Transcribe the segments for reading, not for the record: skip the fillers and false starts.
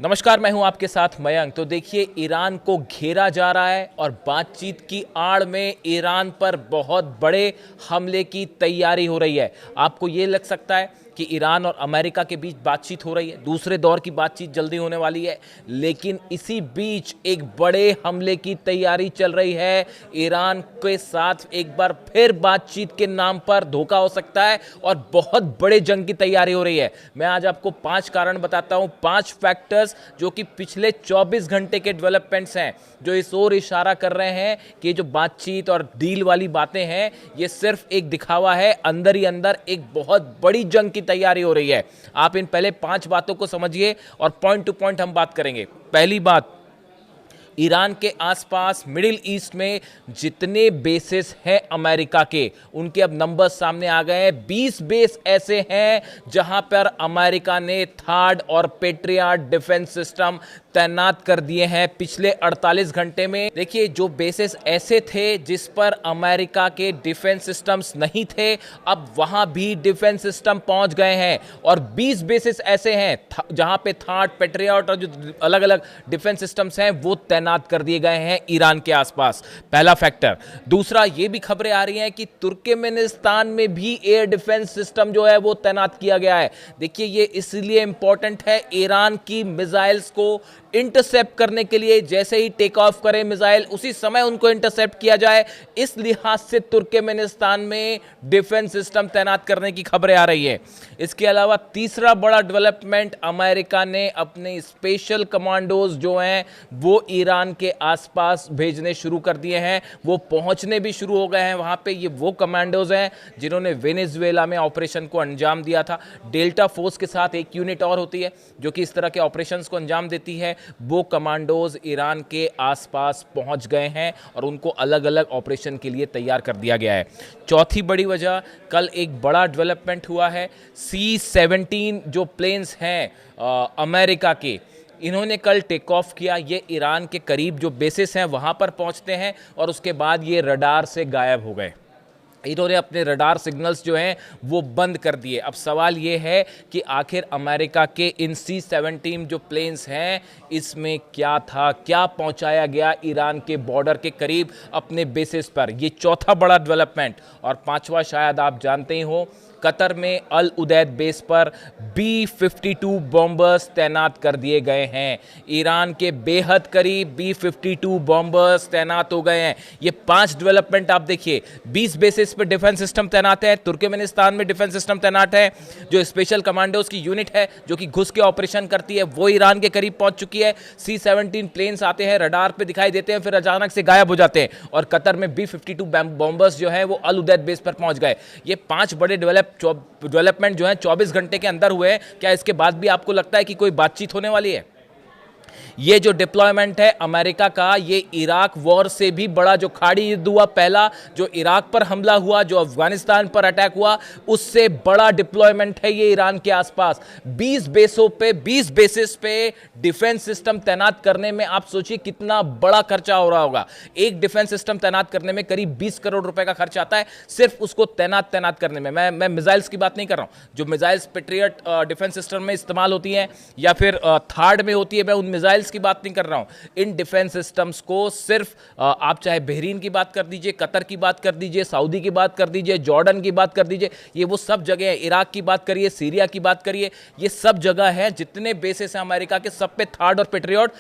नमस्कार, मैं हूं आपके साथ मयंक। तो देखिए, ईरान को घेरा जा रहा है और बातचीत की आड़ में ईरान पर बहुत बड़े हमले की तैयारी हो रही है। आपको ये लग सकता है कि ईरान और अमेरिका के बीच बातचीत हो रही है, दूसरे दौर की बातचीत जल्दी होने वाली है, लेकिन इसी बीच एक बड़े हमले की तैयारी चल रही है। ईरान के साथ एक बार फिर बातचीत के नाम पर धोखा हो सकता है और बहुत बड़े जंग की तैयारी हो रही है। मैं आज आपको 5 कारण बताता हूं, 5 फैक्टर्स जो कि पिछले 24 घंटे के डेवलपमेंट्स हैं, जो इस ओर इशारा कर रहे हैं कि जो बातचीत और डील वाली बातें हैं ये सिर्फ एक दिखावा है। अंदर ही अंदर एक बहुत बड़ी जंग की तैयारी हो रही है। आप इन पहले 5 बातों को समझिए और पॉइंट टू पॉइंट हम बात करेंगे। पहली बात, ईरान के आसपास मिडिल ईस्ट में जितने बेसेस हैं अमेरिका के, उनके अब नंबर्स सामने आ गए हैं। 20 बेस ऐसे हैं जहां पर अमेरिका ने थर्ड और पेट्रियट डिफेंस सिस्टम तैनात कर दिए हैं पिछले 48 घंटे में। देखिए, जो बेसेस ऐसे थे जिस पर अमेरिका के डिफेंस सिस्टम्स नहीं थे, अब वहां भी डिफेंस सिस्टम पहुंच गए हैं और 20 बेसेस ऐसे हैं जहां पे थर्ड, पेट्रियट और जो अलग अलग डिफेंस सिस्टम्स हैं वो तैनात कर दिए गए हैं ईरान के आसपास। पहला फैक्टर। दूसरा, ये भी खबरें आ रही हैं कि तुर्कमेनिस्तान में भी एयर डिफेंस सिस्टम जो है वो तैनात किया गया है। देखिए, ये इसलिए इंपॉर्टेंट है, ईरान की मिसाइल्स को इंटरसेप्ट करने के लिए जैसे ही टेक ऑफ करें मिसाइल, उसी समय उनको इंटरसेप्ट किया जाए। इस लिहाज से तुर्कमेनिस्तान में डिफेंस सिस्टम तैनात करने की खबरें आ रही है। इसके अलावा तीसरा बड़ा डेवलपमेंट, अमेरिका ने अपने स्पेशल कमांडोज जो हैं वो ईरान के आसपास भेजने शुरू कर दिए हैं। वो पहुंचने भी शुरू हो गए हैं वहां पे। ये वो कमांडोज हैं जिन्होंने वेनेजुएला में ऑपरेशन को अंजाम दिया था। डेल्टा फोर्स के साथ एक यूनिट और होती है जो कि इस तरह के ऑपरेशंस को अंजाम देती है। वो कमांडोज ईरान के आसपास पहुंच गए हैं और उनको अलग अलग ऑपरेशन के लिए तैयार कर दिया गया है। चौथी बड़ी वजह, कल एक बड़ा डेवलपमेंट हुआ है। C-17 जो प्लेन्स हैं अमेरिका के, इन्होंने कल टेक ऑफ किया। ये ईरान के करीब जो बेसिस हैं वहां पर पहुंचते हैं और उसके बाद ये रडार से गायब हो गए। इन्होंने अपने रडार सिग्नल्स जो हैं वो बंद कर दिए। अब सवाल ये है कि आखिर अमेरिका के इन C-17 जो प्लेन्स हैं इसमें क्या था, क्या पहुंचाया गया ईरान के बॉर्डर के करीब अपने बेसिस पर। ये चौथा बड़ा डेवलपमेंट। और पांचवा, शायद आप जानते ही हो, कतर में अल उदैद बेस पर B-52 बॉम्बर्स तैनात कर दिए गए हैं। ईरान के बेहद करीब B-52 बॉम्बर्स तैनात हो गए हैं। ये 5 डेवलपमेंट आप देखिए। 20 बेसिस पर डिफेंस सिस्टम तैनात है, तुर्कमेनिस्तान में डिफेंस सिस्टम तैनात है, जो स्पेशल कमांडोज की यूनिट है जो कि घुस के ऑपरेशन करती है वो ईरान के करीब पहुंच चुकी है। C-17 प्लेन्स आते हैं, रडार पे दिखाई देते हैं, फिर अचानक से गायब हो जाते हैं। और कतर में B-52 बॉम्बर्स जो है वो अल उदैद बेस पर पहुंच गए। ये 5 बड़े डेवलपमेंट जो है 24 घंटे के अंदर हुए हैं। क्या इसके बाद भी आपको लगता है कि कोई बातचीत होने वाली है? ये जो डिप्लॉयमेंट है अमेरिका का, ये इराक वॉर से भी बड़ा, जो खाड़ी युद्ध हुआ पहला, जो इराक पर हमला हुआ, जो अफगानिस्तान पर अटैक हुआ, उससे बड़ा डिप्लॉयमेंट है ये ईरान के आसपास। 20 बेसों पे, 20 बेसिस पे डिफेंस सिस्टम तैनात करने में आप सोचिए कितना बड़ा खर्चा हो रहा होगा। एक डिफेंस सिस्टम तैनात करने में करीब 20 करोड़ रुपए का खर्च आता है, सिर्फ उसको तैनात करने में। मैं मिसाइल्स की बात नहीं कर रहा हूं, जो मिसाइल्स पेट्रियट डिफेंस सिस्टम में इस्तेमाल होती हैं या फिर थर्ड में होती है, मैं उन मिसाइल्स की बात नहीं कर रहा हूं। इन डिफेंस सिस्टम्स को सिर्फ आप चाहे बहरीन की बात कर दीजिए, कतर की बात कर दीजिए, सऊदी की बात कर दीजिए, जॉर्डन की बात कर दीजिए, ये वो सब जगह है। इराक की बात करिए, सीरिया की बात करिए, ये सब जगह है। जितने बेसेस हैं अमेरिका के, सब पे थर्ड और पेट्रियट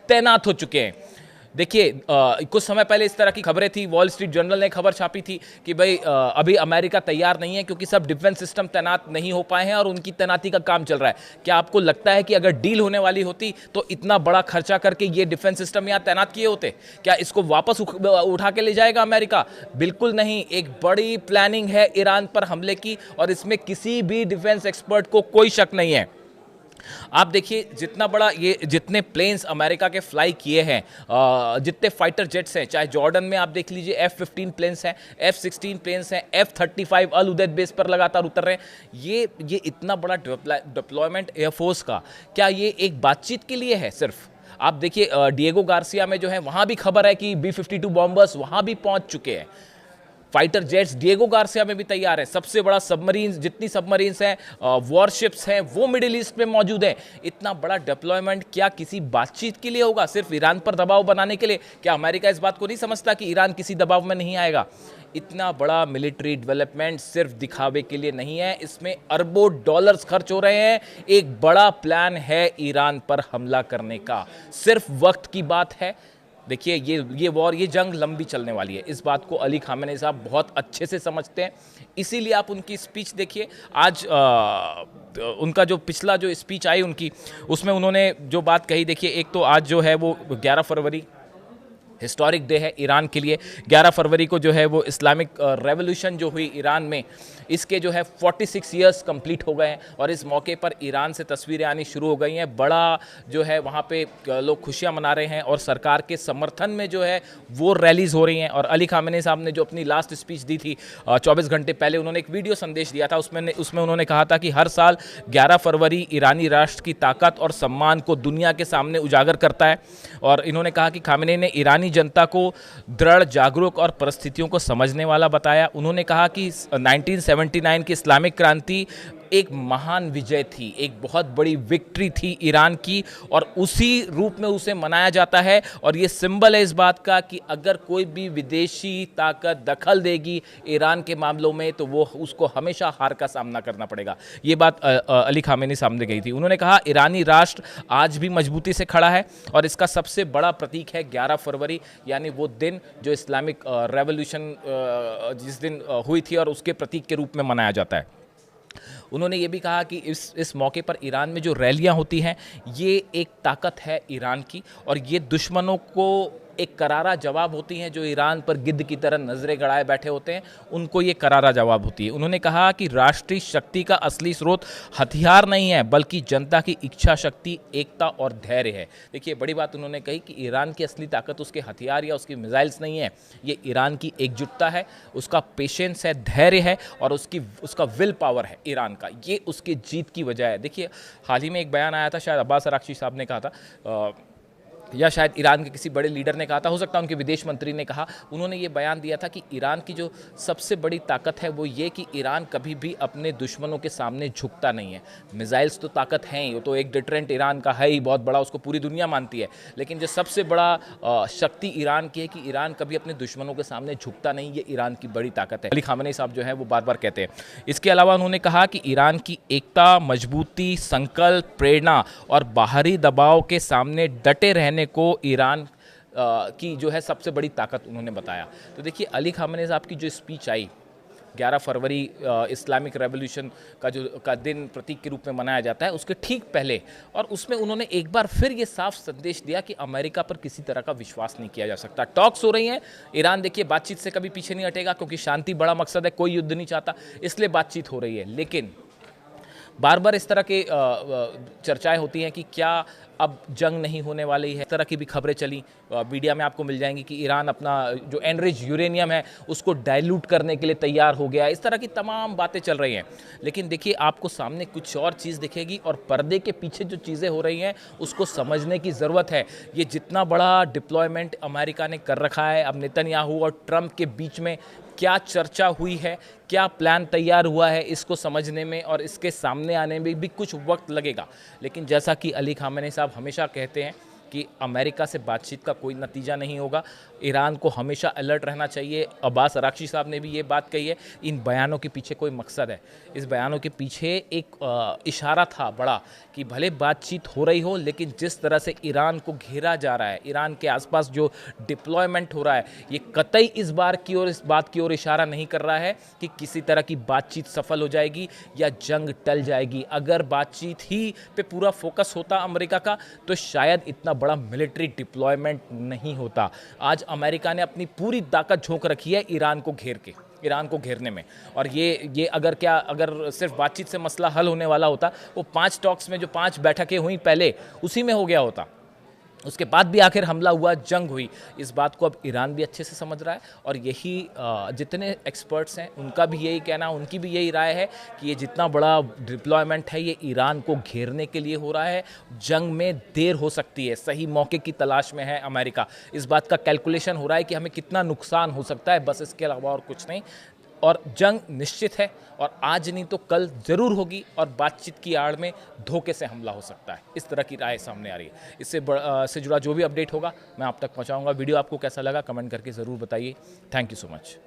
तैनात हो चुके हैं। देखिए, कुछ समय पहले इस तरह की खबरें थी, वॉल स्ट्रीट जर्नल ने खबर छापी थी कि भाई अभी अमेरिका तैयार नहीं है क्योंकि सब डिफेंस सिस्टम तैनात नहीं हो पाए हैं और उनकी तैनाती का काम चल रहा है। क्या आपको लगता है कि अगर डील होने वाली होती तो इतना बड़ा खर्चा करके ये डिफेंस सिस्टम यहाँ तैनात किए होते? क्या इसको वापस उठा के ले जाएगा अमेरिका? बिल्कुल नहीं। एक बड़ी प्लानिंग है ईरान पर हमले की और इसमें किसी भी डिफेंस एक्सपर्ट को कोई शक नहीं है। आप देखिए, जितना बड़ा ये, जितने प्लेन्स अमेरिका के फ्लाई किए हैं, जितने फाइटर जेट्स हैं, चाहे जॉर्डन में आप देख लीजिए F-15 प्लेन्स हैं, F-16 प्लेन्स हैं, F-35 अल उदैद बेस पर लगातार उतर रहे हैं। ये इतना बड़ा डिप्लॉयमेंट एयरफोर्स का, क्या ये एक बातचीत के लिए है सिर्फ? आप देखिए, डिएगो गार्सिया में जो है वहां भी खबर है कि B-52 बॉम्बर्स वहां भी पहुंच चुके हैं। फाइटर जेट्स डिएगो गार्सिया में भी तैयार है। सबसे बड़ा सबमरीन, जितनी सबमरीन्स हैं, वॉरशिप्स हैं, वो मिडिल ईस्ट में मौजूद है। इतना बड़ा डिप्लॉयमेंट क्या किसी बातचीत के लिए होगा? सिर्फ ईरान पर दबाव बनाने के लिए? क्या अमेरिका इस बात को नहीं समझता कि ईरान किसी दबाव में नहीं आएगा? इतना बड़ा मिलिट्री डेवलपमेंट सिर्फ दिखावे के लिए नहीं है, इसमें अरबों डॉलर्स खर्च हो रहे हैं। एक बड़ा प्लान है ईरान पर हमला करने का, सिर्फ वक्त की बात है। देखिए, ये वॉर, ये जंग लंबी चलने वाली है। इस बात को अली खामेनी साहब बहुत अच्छे से समझते हैं। इसीलिए आप उनकी स्पीच देखिए आज, उनका जो पिछला जो स्पीच आई उनकी, उसमें उन्होंने जो बात कही, देखिए एक तो आज जो है वो 11 फरवरी हिस्टोरिक डे है ईरान के लिए। 11 फरवरी को जो है वो इस्लामिक रेवोल्यूशन जो हुई ईरान में, इसके जो है 46 ईयर्स कंप्लीट हो गए हैं और इस मौके पर ईरान से तस्वीरें आनी शुरू हो गई हैं। बड़ा जो है वहाँ पे लोग खुशियाँ मना रहे हैं और सरकार के समर्थन में जो है वो रैलीज़ हो रही हैं। और अली खामेनी साहब ने जो अपनी लास्ट स्पीच दी थी 24 घंटे पहले, उन्होंने एक वीडियो संदेश दिया था। उसमें उन्होंने कहा था कि हर साल 11 फरवरी ईरानी राष्ट्र की ताकत और सम्मान को दुनिया के सामने उजागर करता है। और इन्होंने कहा कि खामेनी ने ईरानी जनता को दृढ़, जागरूक और परिस्थितियों को समझने वाला बताया। उन्होंने कहा कि 1979 की इस्लामिक क्रांति एक महान विजय थी, एक बहुत बड़ी विक्ट्री थी ईरान की, और उसी रूप में उसे मनाया जाता है। और ये सिंबल है इस बात का कि अगर कोई भी विदेशी ताकत दखल देगी ईरान के मामलों में तो वो उसको हमेशा हार का सामना करना पड़ेगा। ये बात अली खामेनी सामने गई थी। उन्होंने कहा ईरानी राष्ट्र आज भी मजबूती से खड़ा है और इसका सबसे बड़ा प्रतीक है 11 फरवरी, यानी वो दिन जो इस्लामिक रेवोल्यूशन जिस दिन हुई थी और उसके प्रतीक के रूप में मनाया जाता है। उन्होंने ये भी कहा कि इस मौके पर ईरान में जो रैलियां होती हैं, ये एक ताकत है ईरान की, और ये दुश्मनों को एक करारा जवाब होती हैं। जो ईरान पर गिद्ध की तरह नजरें गड़ाए बैठे होते हैं, उनको ये करारा जवाब होती है। उन्होंने कहा कि राष्ट्रीय शक्ति का असली स्रोत हथियार नहीं है, बल्कि जनता की इच्छा शक्ति, एकता और धैर्य है। देखिए, बड़ी बात उन्होंने कही कि ईरान की असली ताकत उसके हथियार या उसकी मिसाइल्स नहीं है, ये ईरान की एकजुटता है, उसका पेशेंस है, धैर्य है और उसका विल पावर है ईरान का। ये उसकी जीत की वजह है। देखिए, हाल ही में एक बयान आया था, शायद अब्बास अराक्ची साहब ने कहा था, या शायद ईरान के किसी बड़े लीडर ने कहा था, हो सकता है उनके विदेश मंत्री ने कहा। उन्होंने ये बयान दिया था कि ईरान की जो सबसे बड़ी ताकत है वो ये कि ईरान कभी भी अपने दुश्मनों के सामने झुकता नहीं है। मिसाइल्स तो ताकत हैं ही, वो तो एक डिटरेंट ईरान का है ही बहुत बड़ा, उसको पूरी दुनिया मानती है। लेकिन जो सबसे बड़ा शक्ति ईरान की है कि ईरान कभी अपने दुश्मनों के सामने झुकता नहीं, ये ईरान की बड़ी ताकत है। अली खामेनी साहब जो है वो बार बार कहते हैं। इसके अलावा उन्होंने कहा कि ईरान की एकता, मजबूती, संकल्प, प्रेरणा और बाहरी दबाव के सामने डटे रहने को ईरान की जो है सबसे बड़ी ताकत उन्होंने बताया। तो देखिए, अली खामेनी साहब की जो speech I 11 February Islamic revolution का दिन प्रतीक के रूप में मनाया जाता है, उसके ठीक पहले, और उसमें उन्होंने एक बार फिर ये साफ संदेश दिया कि अमेरिका पर किसी तरह का विश्वास नहीं किया जा सकता। टॉक्स हो रही हैं, ईरान देखिए बातचीत से कभी पीछे नहीं हटेगा, क्योंकि शांति बड़ा मकसद है, कोई युद्ध नहीं चाहता, इसलिए बातचीत हो रही है। लेकिन बार बार इस तरह के चर्चाएं होती हैं कि क्या अब जंग नहीं होने वाली है। इस तरह की भी खबरें चली, मीडिया में आपको मिल जाएंगी कि ईरान अपना जो एनरिच यूरेनियम है उसको डाइल्यूट करने के लिए तैयार हो गया। इस तरह की तमाम बातें चल रही हैं। लेकिन देखिए, आपको सामने कुछ और चीज़ दिखेगी और पर्दे के पीछे जो चीज़ें हो रही हैं उसको समझने की ज़रूरत है। ये जितना बड़ा डिप्लॉयमेंट अमेरिका ने कर रखा है, अब नेतन्याहू और ट्रंप के बीच में क्या चर्चा हुई है, क्या प्लान तैयार हुआ है, इसको समझने में और इसके सामने आने में भी कुछ वक्त लगेगा। लेकिन जैसा कि अली खामेनी साहब हमेशा कहते हैं कि अमेरिका से बातचीत का कोई नतीजा नहीं होगा, ईरान को हमेशा अलर्ट रहना चाहिए। अब्बास अराक्ची साहब ने भी ये बात कही है। इन बयानों के पीछे कोई मकसद है, इस बयानों के पीछे एक इशारा था बड़ा कि भले बातचीत हो रही हो, लेकिन जिस तरह से ईरान को घेरा जा रहा है, ईरान के आसपास जो डिप्लॉयमेंट हो रहा है, ये कतई इस बात की ओर इशारा नहीं कर रहा है कि किसी तरह की बातचीत सफल हो जाएगी या जंग टल जाएगी। अगर बातचीत ही पे पूरा फोकस होता अमेरिका का तो शायद इतना बड़ा मिलिट्री डिप्लॉयमेंट नहीं होता। आज अमेरिका ने अपनी पूरी ताकत झोंक रखी है ईरान को घेरने में। और ये अगर सिर्फ बातचीत से मसला हल होने वाला होता, वो 5 टॉक्स में जो 5 बैठकें हुई पहले, उसी में हो गया होता। उसके बाद भी आखिर हमला हुआ, जंग हुई। इस बात को अब ईरान भी अच्छे से समझ रहा है और यही जितने एक्सपर्ट्स हैं उनका भी यही कहना, उनकी भी यही राय है कि ये जितना बड़ा डिप्लॉयमेंट है ये ईरान को घेरने के लिए हो रहा है। जंग में देर हो सकती है, सही मौके की तलाश में है अमेरिका। इस बात का कैलकुलेशन हो रहा है कि हमें कितना नुकसान हो सकता है, बस इसके अलावा और कुछ नहीं। और जंग निश्चित है और आज नहीं तो कल ज़रूर होगी और बातचीत की आड़ में धोखे से हमला हो सकता है। इस तरह की राय सामने आ रही है। इससे जुड़ा जो भी अपडेट होगा मैं आप तक पहुंचाऊंगा। वीडियो आपको कैसा लगा कमेंट करके ज़रूर बताइए। Thank you so much.